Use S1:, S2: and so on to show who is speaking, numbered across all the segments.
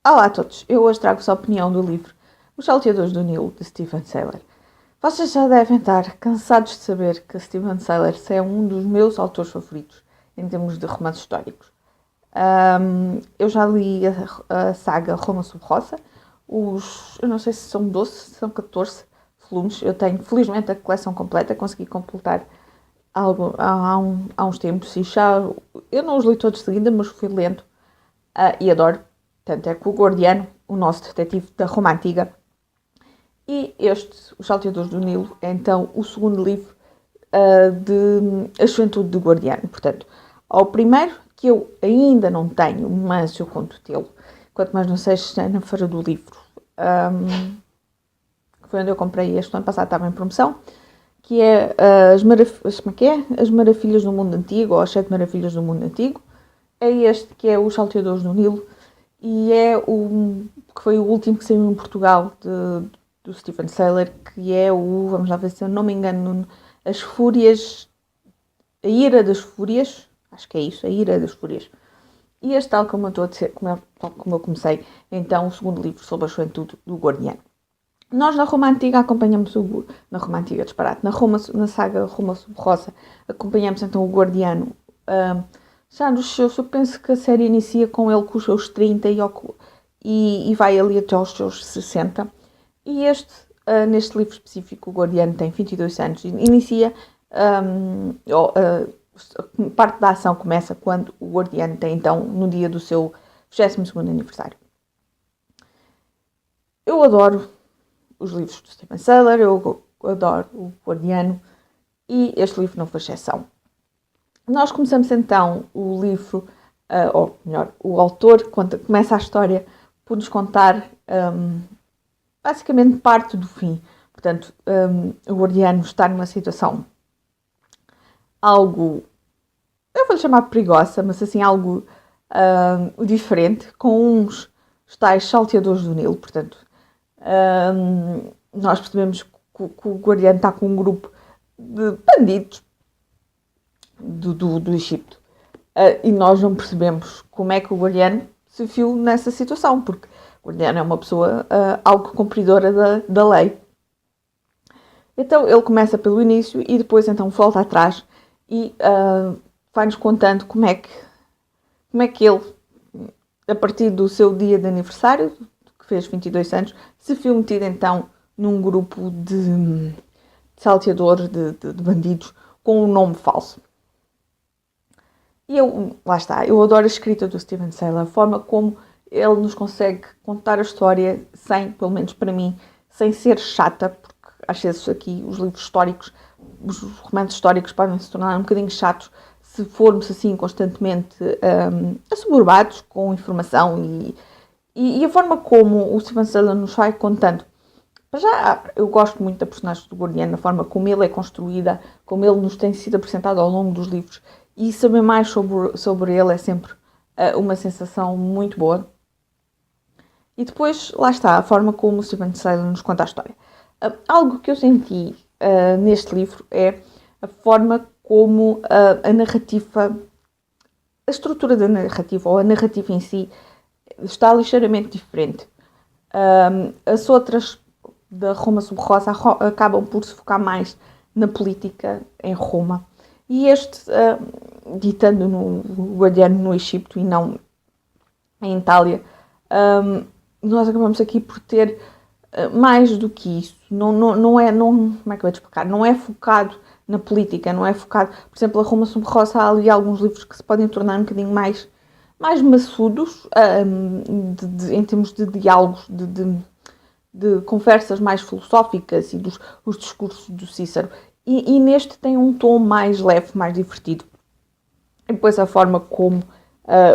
S1: Olá a todos, eu hoje trago-vos a opinião do livro Os Salteadores do Nilo, de Stephen Saylor. Vocês já devem estar cansados de saber que Stephen Saylor é um dos meus autores favoritos em termos de romances históricos. Eu já li a saga Roma sob Rosa, eu não sei se são 12, se são 14 volumes. Eu tenho, felizmente, a coleção completa, consegui completar há uns tempos e eu não os li todos de seguida, mas fui lendo e adoro. Portanto, é com o Gordiano, o nosso detetive da Roma Antiga. E Os Salteadores do Nilo, é então o segundo livro de A Juventude do Gordiano. Portanto, ao primeiro, que eu ainda não tenho, mas eu conto tê-lo, quanto mais não seja, está na Feira do Livro. Foi onde eu comprei este ano passado, estava em promoção, que é As Maravilhas do Mundo Antigo, ou As Sete Maravilhas do Mundo Antigo. É este que é Os Salteadores do Nilo, e que foi o último que saiu em Portugal do Stephen Saylor, que é vamos lá ver se eu não me engano, As Fúrias, A Ira das Fúrias, acho que é isso, A Ira das Fúrias. E este, tal como eu estou a dizer, tal como eu comecei, então, o segundo livro sobre a juventude do Gordiano. Nós na Roma Antiga acompanhamos na Roma Antiga, disparate, na saga Roma sob Rosa, acompanhamos então o Gordiano, já nos seus, eu penso que a série inicia com ele com os seus 30 e vai ali até aos seus 60. E neste livro específico, o Gordiano tem 22 anos e inicia, parte da ação começa quando o Gordiano tem então no dia do seu 22º aniversário. Eu adoro os livros do Stephen Saylor, eu adoro o Gordiano e este livro não foi exceção. Nós começamos então o livro, ou melhor, o autor começa a história por nos contar basicamente parte do fim. Portanto, o Gordiano está numa situação algo, eu vou-lhe chamar perigosa, mas assim algo diferente, com uns tais salteadores do Nilo. Portanto, nós percebemos que o Gordiano está com um grupo de bandidos do Egito. E nós não percebemos como é que o Gordiano se viu nessa situação, porque o Gordiano é uma pessoa algo cumpridora da lei. Então ele começa pelo início e depois então volta atrás e vai-nos contando como é que ele, a partir do seu dia de aniversário, que fez 22 anos, se viu metido então num grupo de salteadores, de bandidos, com um nome falso. E lá está, eu adoro a escrita do Stephen Saylor, a forma como ele nos consegue contar a história sem, pelo menos para mim, sem ser chata, porque às vezes aqui os livros históricos, os romances históricos podem se tornar um bocadinho chatos se formos assim constantemente assoberbados com informação e a forma como o Stephen Saylor nos vai contando. Já eu gosto muito da personagem do Gordiano, a forma como ele é construída, como ele nos tem sido apresentado ao longo dos livros, e saber mais sobre ele é sempre uma sensação muito boa. E depois, lá está, a forma como o Stephen Saylor nos conta a história. Algo que eu senti neste livro é a forma como a narrativa, a estrutura da narrativa, ou a narrativa em si, está ligeiramente diferente. As outras da Roma sob Rosa acabam por se focar mais na política em Roma. E este, ditando no Gordiano no Egito e não em Itália, nós acabamos aqui por ter mais do que isso. Não é, como é que eu vou te explicar? Não é focado na política, não é focado, por exemplo, a Roma sob Rosa, há ali alguns livros que se podem tornar um bocadinho mais maçudos, em termos de diálogos, de conversas mais filosóficas e os discursos do Cícero. E neste tem um tom mais leve, mais divertido. E depois a forma como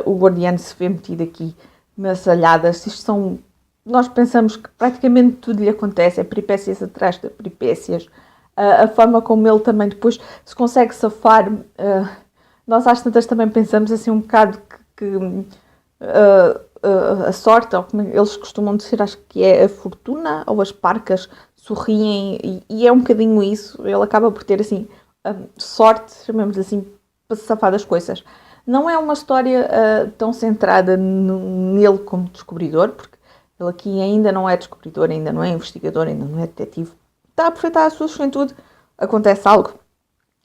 S1: o Gordiano se vê metido aqui nas alhadas. Nós pensamos que praticamente tudo lhe acontece, é peripécias atrás de peripécias. A forma como ele também depois se consegue safar. Nós às tantas também pensamos assim um bocado que a sorte, ou como eles costumam dizer, acho que é a fortuna ou as parcas sorriem, e é um bocadinho isso. Ele acaba por ter assim sorte, chamemos assim, para se safar das coisas. Não é uma história tão centrada nele como descobridor, porque ele aqui ainda não é descobridor, ainda não é investigador, ainda não é detetive. Está a aproveitar a sua juventude, acontece algo,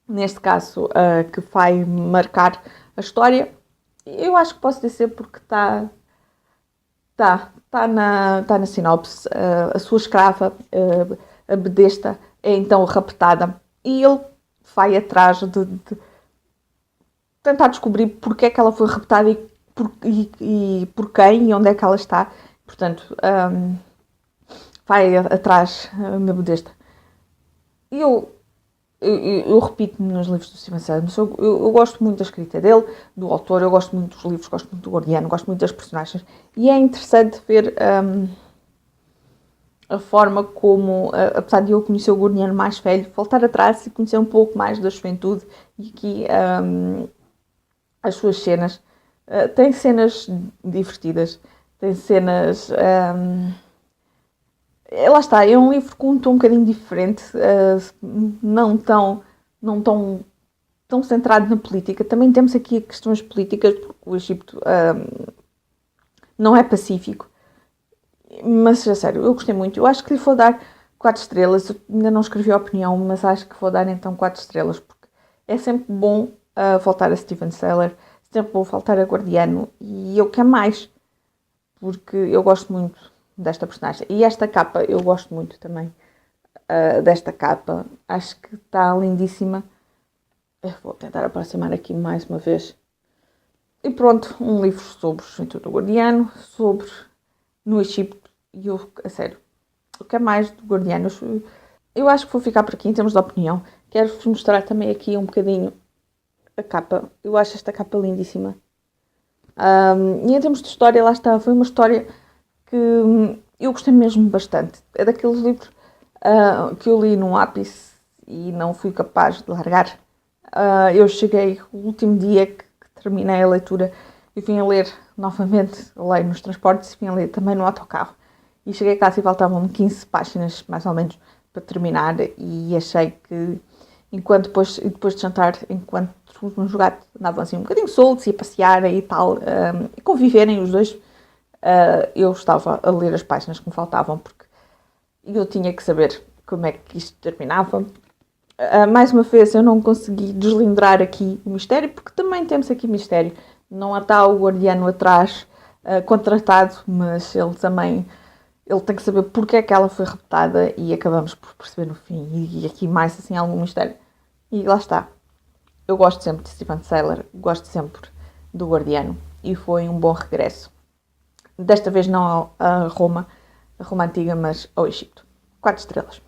S1: neste caso, que vai marcar a história. Eu acho que posso dizer porque está na sinopse. A sua escrava, a Bedesta, é então raptada e ele vai atrás de tentar descobrir porque é que ela foi raptada e por quem e onde é que ela está. Portanto, vai atrás da Bedesta. E eu repito-me nos livros do Steven Adams, eu gosto muito da escrita dele, do autor, eu gosto muito dos livros, gosto muito do Gordiano, gosto muito das personagens, e é interessante ver a forma como, apesar de eu conhecer o Gordiano mais velho, voltar atrás e conhecer um pouco mais da juventude, e aqui as suas cenas, tem cenas divertidas, tem cenas... lá está, é um livro com um tom um bocadinho diferente, não tão centrado na política. Também temos aqui questões políticas, porque o Egito não é pacífico. Mas, a sério, eu gostei muito. Eu acho que lhe vou dar 4 estrelas. Eu ainda não escrevi a opinião, mas acho que vou dar então 4 estrelas, porque é sempre bom voltar a Steven Seller, sempre bom voltar a Gordiano, e eu quero mais, porque eu gosto muito desta personagem. E esta capa, eu gosto muito também desta capa. Acho que está lindíssima. Eu vou tentar aproximar aqui mais uma vez. E pronto, um livro sobre o juventude do Gordiano, sobre no Egito. E eu, a sério, o que é mais do Gordiano? Eu acho que vou ficar por aqui em termos de opinião. Quero-vos mostrar também aqui um bocadinho a capa. Eu acho esta capa lindíssima. E em termos de história, lá está, foi uma história que eu gostei mesmo bastante. É daqueles livros que eu li num ápice e não fui capaz de largar. Eu cheguei, o último dia que terminei a leitura, e vim a ler novamente, leio nos transportes, e vim a ler também no autocarro. E cheguei a casa e faltavam-me 15 páginas, mais ou menos, para terminar, e achei que, depois de jantar, enquanto os gatos andavam assim um bocadinho soltos e a passear e tal, e conviverem os dois, eu estava a ler as páginas que me faltavam, porque eu tinha que saber como é que isto terminava. Mais uma vez, eu não consegui deslindrar aqui o mistério, porque também temos aqui mistério. Não está o Gordiano atrás, contratado, mas ele tem que saber porque é que ela foi raptada, e acabamos por perceber no fim. E aqui mais assim algum mistério. E lá está. Eu gosto sempre de Steven Seller, gosto sempre do Gordiano, e foi um bom regresso. Desta vez não a Roma antiga, mas ao Egito. 4 estrelas.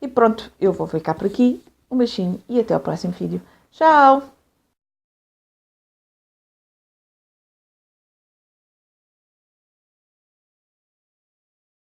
S1: E pronto, eu vou ficar por aqui. Um beijinho e até ao próximo vídeo. Tchau!